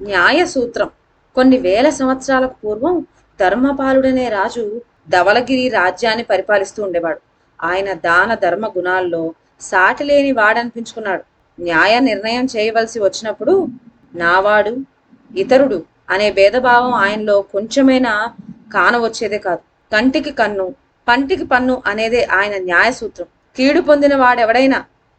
న్యాయ సూత్రం. కొన్ని వేల సంవత్సరాలకు పూర్వం ధర్మపాలుడనే రాజు ధవలగిరి రాజ్యాన్ని పరిపాలిస్తూ ఉండేవాడు. ఆయన దాన ధర్మ గుణాల్లో సాటిలేని వాడనిపించుకున్నాడు. న్యాయ నిర్ణయం చేయవలసి వచ్చినప్పుడు నావాడు ఇతరుడు అనే భేదభావం ఆయనలో కొంచెమైనా కానవచ్చేదే కాదు. కంటికి కన్ను, పంటికి పన్ను అనేదే ఆయన న్యాయ సూత్రం. కీడు పొందిన వాడెవడైనా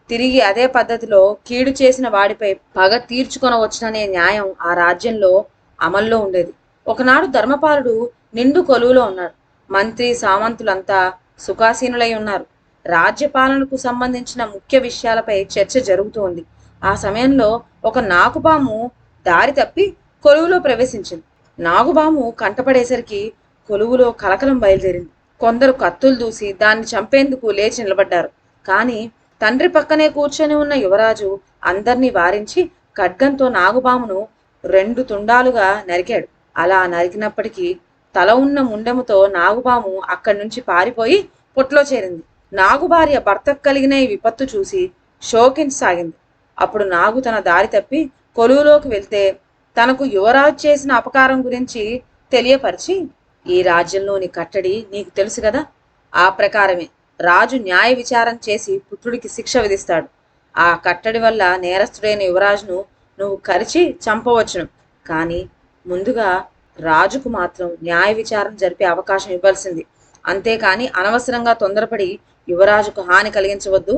తిరిగి అదే పద్ధతిలో కీడు చేసిన వాడిపై పగ తీర్చుకొనవచ్చుననే న్యాయం ఆ రాజ్యంలో అమల్లో ఉండేది. ఒకనాడు ధర్మపాలుడు నిండు కొలువులో ఉన్నాడు. మంత్రి సామంతులంతా సుఖాసీనులై ఉన్నారు. రాజ్యపాలనకు సంబంధించిన ముఖ్య విషయాలపై చర్చ జరుగుతూ ఉంది. ఆ సమయంలో ఒక నాగుపాము దారి తప్పి కొలువులో ప్రవేశించింది. నాగుపాము కంటపడేసరికి కొలువులో కలకలం బయలుదేరింది. కొందరు కత్తులు దూసి దాన్ని చంపేందుకు లేచి నిలబడ్డారు. కానీ తండ్రి పక్కనే కూర్చొని ఉన్న యువరాజు అందర్నీ వారించి ఖడ్గంతో నాగుపామును 2 తుండాలుగా నరికాడు. అలా నరికినప్పటికీ తల ఉన్న ముండెముతో నాగుపాము అక్కడి నుంచి పారిపోయి పుట్లో చేరింది. నాగు భార్య భర్తకు కలిగిన ఈ విపత్తు చూసి శోకించసాగింది. అప్పుడు నాగు తన దారి తప్పి కొలువులోకి వెళ్తే తనకు యువరాజు చేసిన అపకారం గురించి తెలియపరిచి, ఈ రాజ్యంలోని కట్టడి నీకు తెలుసు కదా, ఆ ప్రకారమే రాజు న్యాయ విచారం చేసి పుత్రుడికి శిక్ష విధిస్తాడు. ఆ కట్టడి వల్ల నేరస్తుడైన యువరాజును నువ్వు కరిచి చంపవచ్చును. కానీ ముందుగా రాజుకు మాత్రం న్యాయ విచారణ జరిపే అవకాశం ఇవ్వాల్సింది. అంతేకాని అనవసరంగా తొందరపడి యువరాజుకు హాని కలిగించవద్దు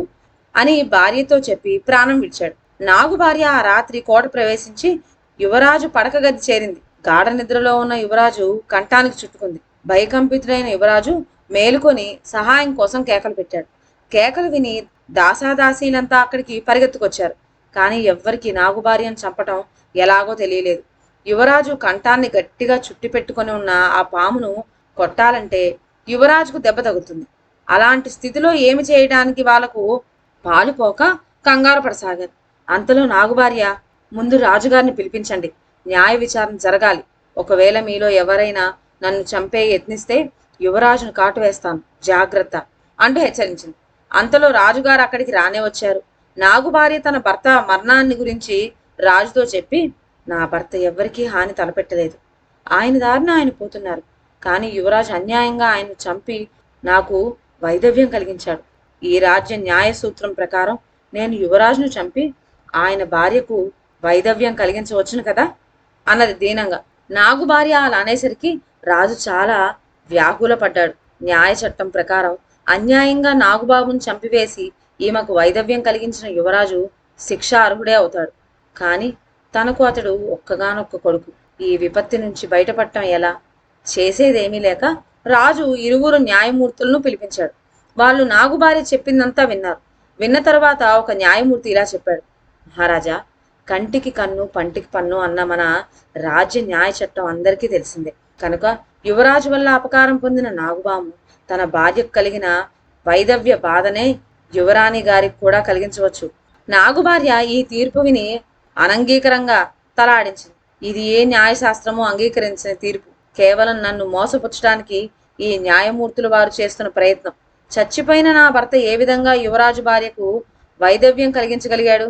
అని భార్యతో చెప్పి ప్రాణం విడిచాడు. నాగు భార్య ఆ రాత్రి కోట ప్రవేశించి యువరాజు పడక గది చేరింది. గాఢ నిద్రలో ఉన్న యువరాజు కంఠానికి చుట్టుకుంది. భయకంపితుడైన యువరాజు మేలుకొని సహాయం కోసం కేకలు పెట్టాడు. కేకలు విని దాసాదాసీలంతా అక్కడికి పరిగెత్తుకొచ్చారు. కానీ ఎవ్వరికి నాగు భార్యను చంపటం ఎలాగో తెలియలేదు. యువరాజు కంఠాన్ని గట్టిగా చుట్టి పెట్టుకొని ఉన్న ఆ పామును కొట్టాలంటే యువరాజుకు దెబ్బ తగులుతుంది. అలాంటి స్థితిలో ఏమి చేయడానికి వాళ్లకు పాలుపోక కంగారు పడసాగారు. అంతలో నాగుభార్య, ముందు రాజుగారిని పిలిపించండి, న్యాయ విచారణ జరగాలి. ఒకవేళ మీలో ఎవరైనా నన్ను చంపే యత్నిస్తే యువరాజును కాటు వేస్తాను, జాగ్రత్త అంటూ హెచ్చరించింది. అంతలో రాజుగారు అక్కడికి రానే వచ్చారు. నాగుభార్య తన భర్త మరణాన్ని గురించి రాజుతో చెప్పి, నా భర్త ఎవ్వరికీ హాని తలపెట్టలేదు, ఆయన దారిన ఆయన పోతున్నారు. కానీ యువరాజు అన్యాయంగా ఆయన్ను చంపి నాకు వైదవ్యం కలిగించాడు. ఈ రాజ్య న్యాయ సూత్రం ప్రకారం నేను యువరాజును చంపి ఆయన భార్యకు వైదవ్యం కలిగించవచ్చును కదా అన్నది దీనంగా. నాగు భార్య అలా అనేసరికి రాజు చాలా వ్యాకుల పడ్డాడు. న్యాయ చట్టం ప్రకారం అన్యాయంగా నాగుబాబును చంపివేసి ఈమెకు వైదవ్యం కలిగించిన యువరాజు శిక్ష అర్హుడే అవుతాడు. కానీ తనకు అతడు ఒక్కగానొక్క కొడుకు. ఈ విపత్తి నుంచి బయటపడటం ఎలా? చేసేదేమీ లేక రాజు ఇరువురు న్యాయమూర్తులను పిలిపించాడు. వాళ్ళు నాగుభార్య చెప్పిందంతా విన్నారు. విన్న తర్వాత ఒక న్యాయమూర్తి ఇలా చెప్పాడు, మహారాజా, కంటికి కన్ను పంటికి పన్ను అన్న మన రాజ్య న్యాయ చట్టం అందరికీ తెలిసిందే. కనుక యువరాజు వల్ల అపకారం పొందిన నాగుబాము తన భార్యకు కలిగిన వైదవ్య బాధనే యువరాణి గారికి కూడా కలిగించవచ్చు. నాగుభార్య ఈ తీర్పు విని అనంగీకరంగా తలాడించింది. ఇది ఏ న్యాయశాస్త్రమో అంగీకరించిన తీర్పు. కేవలం నన్ను మోసపుచ్చడానికి ఈ న్యాయమూర్తులు వారు చేస్తున్న ప్రయత్నం. చచ్చిపోయిన నా భర్త ఏ విధంగా యువరాజు భార్యకు వైదవ్యం కలిగించగలిగాడు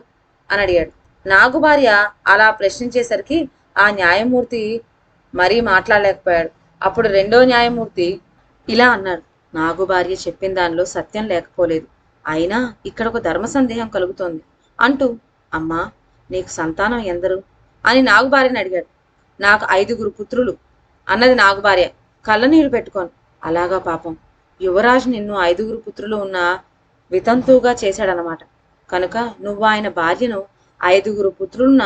అని అడిగాడు. నాగు భార్య అలా ప్రశ్నించేసరికి ఆ న్యాయమూర్తి మరీ మాట్లాడలేకపోయాడు. అప్పుడు రెండో న్యాయమూర్తి ఇలా అన్నాడు, నాగు భార్య చెప్పిన దానిలో సత్యం లేకపోలేదు, అయినా ఇక్కడ ఒక ధర్మ సందేహం కలుగుతోంది అంటూ, అమ్మా, నీకు సంతానం ఎందరు అని నాగు భార్యని అడిగాడు. నాకు 5 పుత్రులు అన్నది నాగు భార్య కళ్ళనీరు పెట్టుకోను. అలాగా పాపం, యువరాజు నిన్ను 5 పుత్రులు ఉన్న వితంతువుగా చేశాడనమాట. కనుక నువ్వు ఆయన భార్యను 5 పుత్రులున్న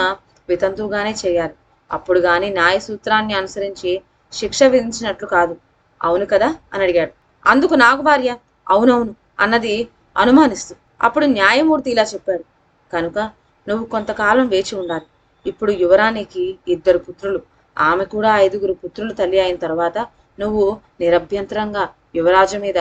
వితంతువుగానే చేయాలి. అప్పుడు గాని న్యాయ సూత్రాన్ని అనుసరించి శిక్ష విధించినట్లు కాదు, అవును కదా అని అడిగాడు. అందుకు నాగు భార్య అవునవును అన్నది అనుమానిస్తూ. అప్పుడు న్యాయమూర్తి ఇలా చెప్పాడు, కనుక నువ్వు కొంతకాలం వేచి ఉండాలి. ఇప్పుడు యువరానికి 2 పుత్రులు, ఆమె కూడా 5 పుత్రులు తల్లి అయిన తర్వాత నువ్వు నిరభ్యంతరంగా యువరాజు మీద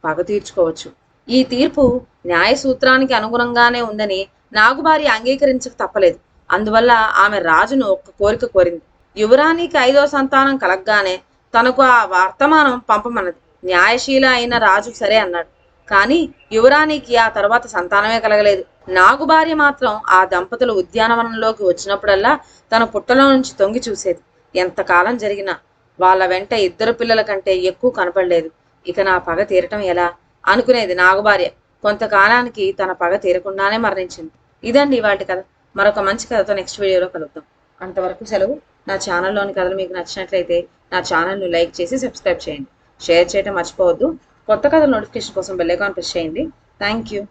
పగ తీర్చుకోవచ్చు. ఈ తీర్పు న్యాయ సూత్రానికి అనుగుణంగానే ఉందని నాగుభార్య అంగీకరించక తప్పలేదు. అందువల్ల ఆమె రాజును ఒక్క కోరిక కోరింది. యువరానికి 5వ సంతానం కలగ్గానే తనకు ఆ వర్తమానం పంపమన్నది. న్యాయశీల అయిన రాజు సరే అన్నాడు. కానీ యువరాణికి ఆ తర్వాత సంతానమే కలగలేదు. నాగు భార్య మాత్రం ఆ దంపతులు ఉద్యానవనంలోకి వచ్చినప్పుడల్లా తన పుట్టలో నుంచి తొంగి చూసేది. ఎంతకాలం జరిగినా వాళ్ళ వెంట ఇద్దరు పిల్లల కంటే ఎక్కువ కనపడలేదు. ఇక నా పగ తీరటం ఎలా అనుకునేది నాగుభార్య. కొంతకాలానికి తన పగ తీరకుండానే మరణించింది. ఇదండి ఇవాటి కథ. మరొక మంచి కథతో నెక్స్ట్ వీడియోలో కలుద్దాం. అంతవరకు సెలవు. నా ఛానల్లోని కథలు మీకు నచ్చినట్లయితే నా ఛానల్ను లైక్ చేసి సబ్స్క్రైబ్ చేయండి. షేర్ చేయడం మర్చిపోవద్దు. కొత్త కథల నోటిఫికేషన్ కోసం బెల్ ఐకాన్ ప్రెస్ చేయండి. Thank you.